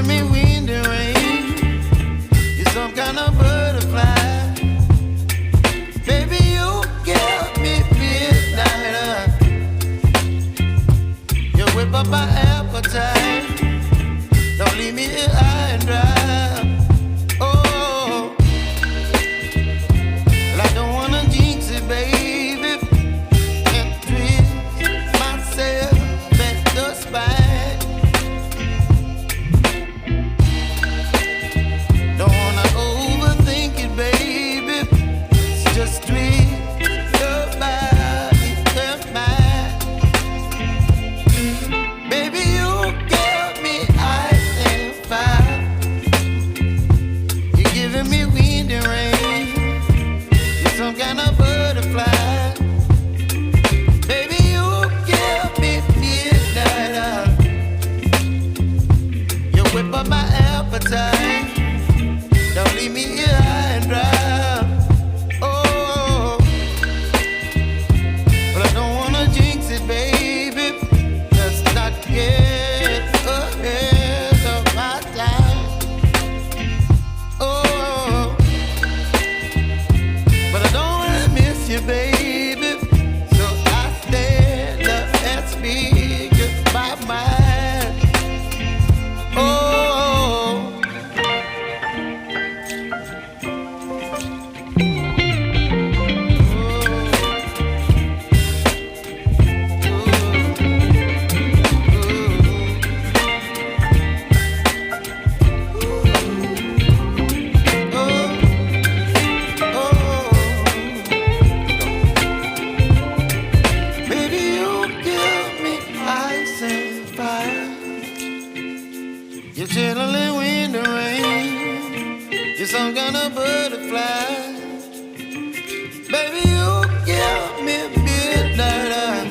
me wind and rain. You're some kind of butterfly. Baby, you give me midnight. You whip up my appetite. Don't leave me here high and dry. Oh, well, I don't wanna jinx it, baby, and twist myself at the spine. Don't wanna overthink it, baby. It's just twist your body and mine. Baby, you give me ice and fire. You're giving me wind and rain. You're some kind of butterfly. Baby, you give me midnight. You whip up my appetite. Don't leave me here high and dry. Oh, but I don't wanna jinx it, baby. Let's not get ahead of my time. Oh, but I don't wanna miss you, baby. So I stand up and speak my mind. Oh. Baby, you give me ice and fire. You're chilling wind and rain. You're some kind of butterfly. Baby, you give me midnight.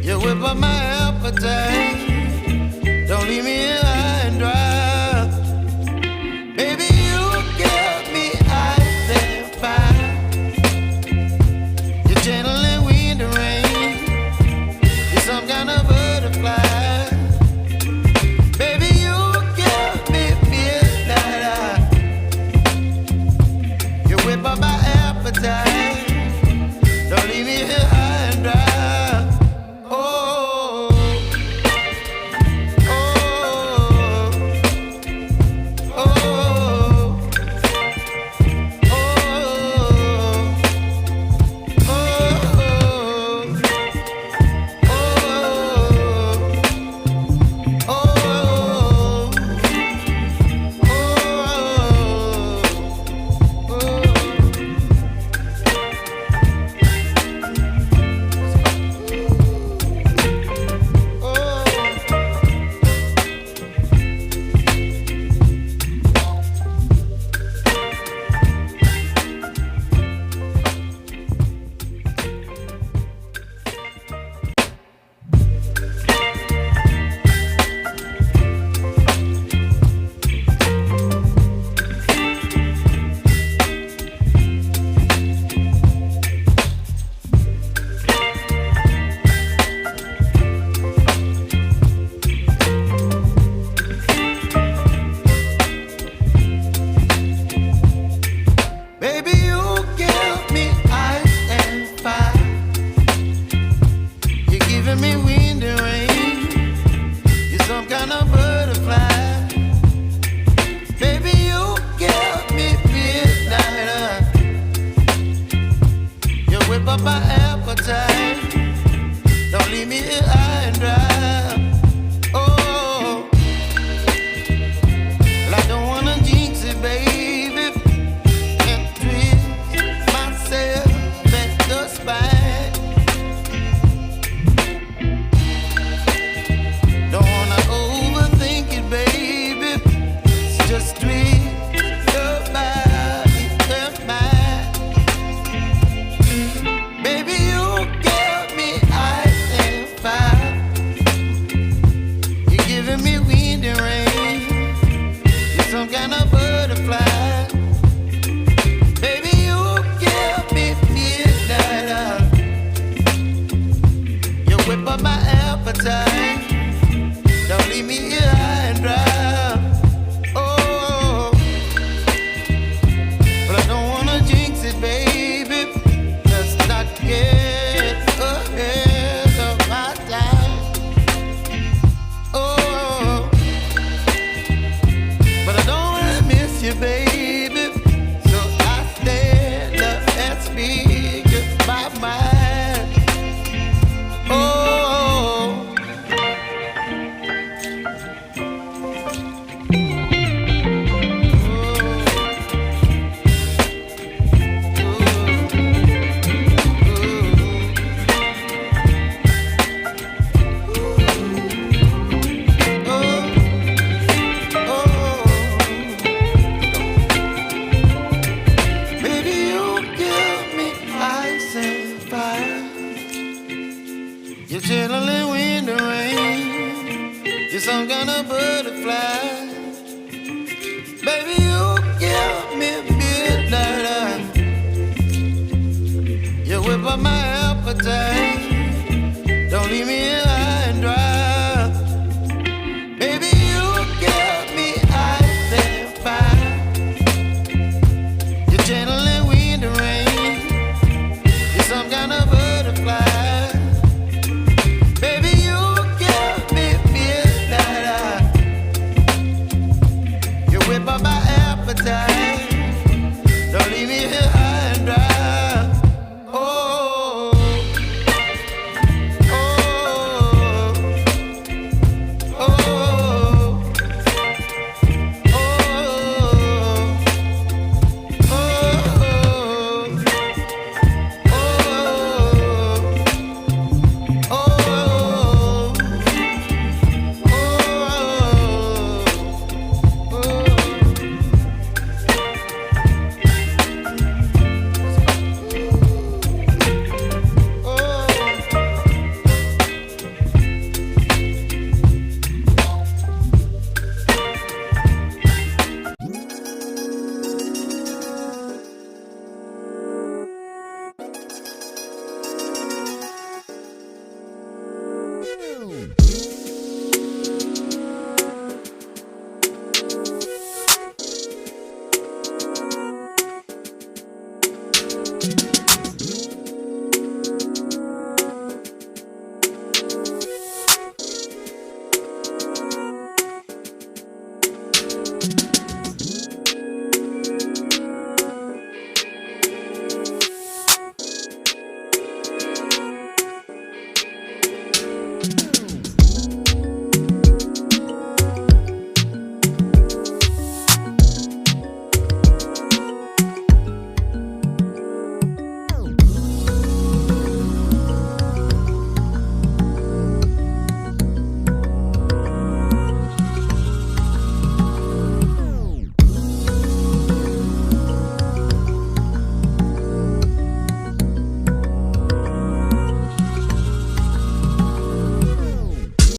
You whip up my appetite. Don't leave me here high and dry. Baby, you give me ice and fire. You're channeling wind and rain. You're some kind of butterfly. Baby, you give me midnight. You whip up my appetite. Don't leave me here high and dry. Oh, oh, oh, oh, baby, you give me ice and fire. You're giving me wind and rain. You're some kind of butterfly. Baby, you give me midnight. You whip up my appetite. Don't leave me here high and dry. Oh, well, I don't wanna jinx it, baby, and twist myself at the spine. Don't wanna overthink it, baby. It's just twist your body and mine. Baby, you give me ice and fire. You're giving me wind and rain. You're some kind of butterfly. Baby, you give me midnight. You whip up my appetite. Don't leave me here. You're some kind of butterfly. Baby, you give me midnight. You whip up my appetite.